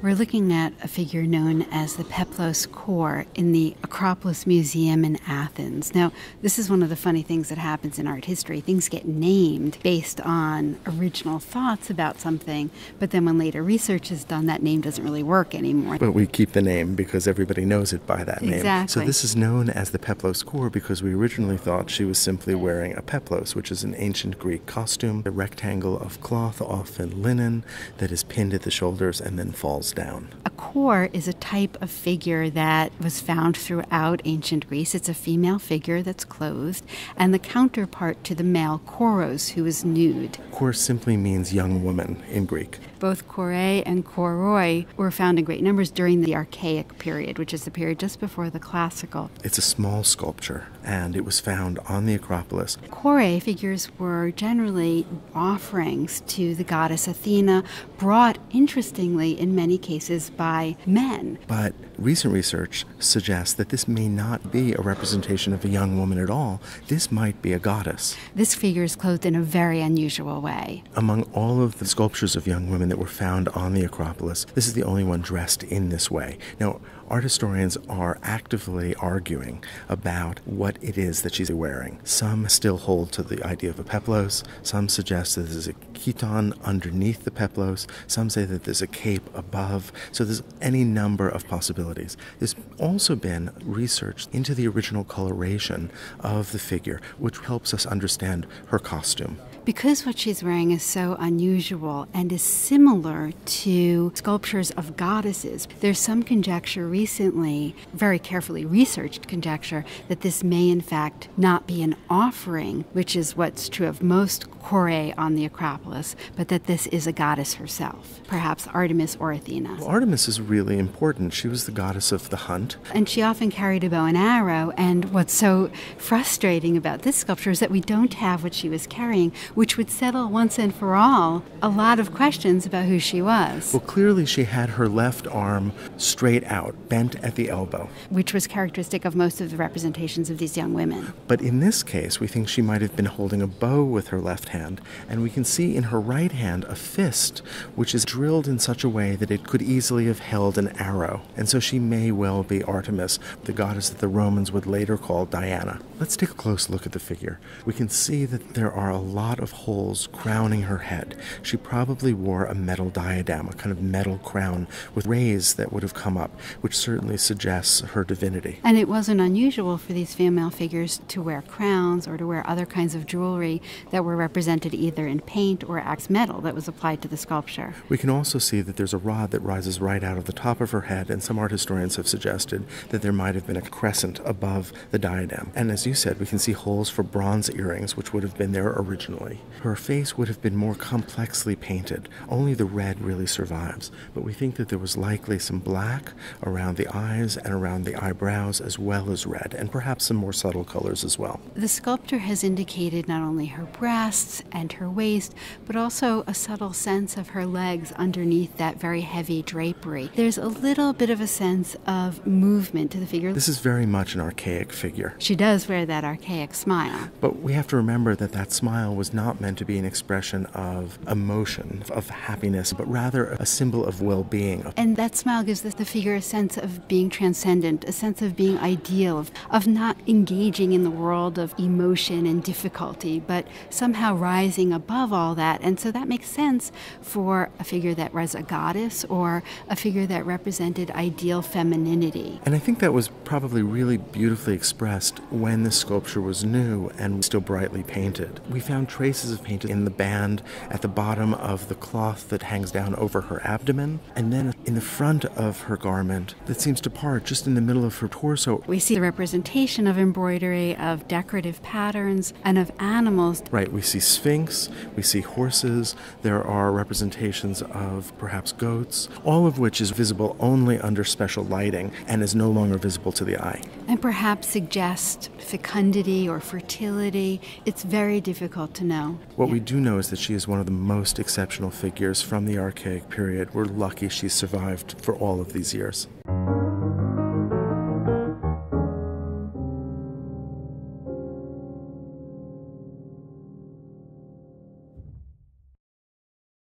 We're looking at a figure known as the Peplos Kore in the Acropolis Museum in Athens. Now, this is one of the funny things that happens in art history. Things get named based on original thoughts about something, but then when later research is done, that name doesn't really work anymore. But we keep the name because everybody knows it by that name. Exactly. So this is known as the Peplos Kore because we originally thought she was simply wearing a peplos, which is an ancient Greek costume, a rectangle of cloth, often linen, that is pinned at the shoulders and then falls down. A kore is a type of figure that was found throughout ancient Greece. It's a female figure that's clothed, and the counterpart to the male koros, who is nude. Kore simply means young woman in Greek. Both kore and koroi were found in great numbers during the Archaic period, which is the period just before the Classical. It's a small sculpture, and it was found on the Acropolis. Kore figures were generally offerings to the goddess Athena, brought, interestingly, in many cases by men. But recent research suggests that this may not be a representation of a young woman at all. This might be a goddess. This figure is clothed in a very unusual way. Among all of the sculptures of young women that were found on the Acropolis, this is the only one dressed in this way. Now, art historians are actively arguing about what it is that she's wearing. Some still hold to the idea of a peplos. Some suggest that there's a chiton underneath the peplos. Some say that there's a cape above. So there's any number of possibilities. There's also been research into the original coloration of the figure, which helps us understand her costume. Because what she's wearing is so unusual and is similar to sculptures of goddesses, there's some conjecture recently, very carefully researched conjecture, that this may in fact not be an offering, which is what's true of most kore on the Acropolis, but that this is a goddess herself, perhaps Artemis or Athena. Well, Artemis is really important. She was the goddess of the hunt. And she often carried a bow and arrow, and what's so frustrating about this sculpture is that we don't have what she was carrying, which would settle once and for all a lot of questions about who she was. Well, clearly she had her left arm straight out, bent at the elbow. Which was characteristic of most of the representations of these young women. But in this case, we think she might have been holding a bow with her left hand, and we can see in her right hand a fist, which is drilled in such a way that it could easily have held an arrow. And so she may well be Artemis, the goddess that the Romans would later call Diana. Let's take a close look at the figure. We can see that there are a lot of holes crowning her head. She probably wore a metal diadem, a kind of metal crown with rays that would have come up, which certainly suggests her divinity. And it wasn't unusual for these female figures to wear crowns or to wear other kinds of jewelry that were represented either in paint or axe metal that was applied to the sculpture. We can also see that there's a rod that rises right out of the top of her head, and some art historians have suggested that there might have been a crescent above the diadem. And as you said, we can see holes for bronze earrings, which would have been there originally. Her face would have been more complexly painted. Only the red really survives. But we think that there was likely some black around the eyes and around the eyebrows, as well as red, and perhaps some more subtle colors as well. The sculptor has indicated not only her breasts and her waist, but also a subtle sense of her legs underneath that very heavy drapery. There's a little bit of a sense of movement to the figure. This is very much an archaic figure. She does wear that archaic smile. But we have to remember that that smile was not meant to be an expression of emotion, of happiness, but rather a symbol of well-being. And that smile gives the figure a sense of being transcendent, a sense of being ideal, of not engaging in the world of emotion and difficulty, but somehow rising above all that. And so that makes sense for a figure that was a goddess or a figure that represented ideal femininity. And I think that was probably really beautifully expressed when the sculpture was new and still brightly painted. We found traces of paint in the band at the bottom of the cloth that hangs down over her abdomen, and then in the front of her garment that seems to part just in the middle of her torso. We see the representation of embroidery, of decorative patterns, and of animals. Right, we see sphinx, we see horses, there are representations of perhaps goats, all of which is visible only under special lighting and is no longer visible to the eye. And perhaps suggest fecundity or fertility. It's very difficult to know. What we do know is that she is one of the most exceptional figures from the Archaic period. We're lucky she survived for all of these years.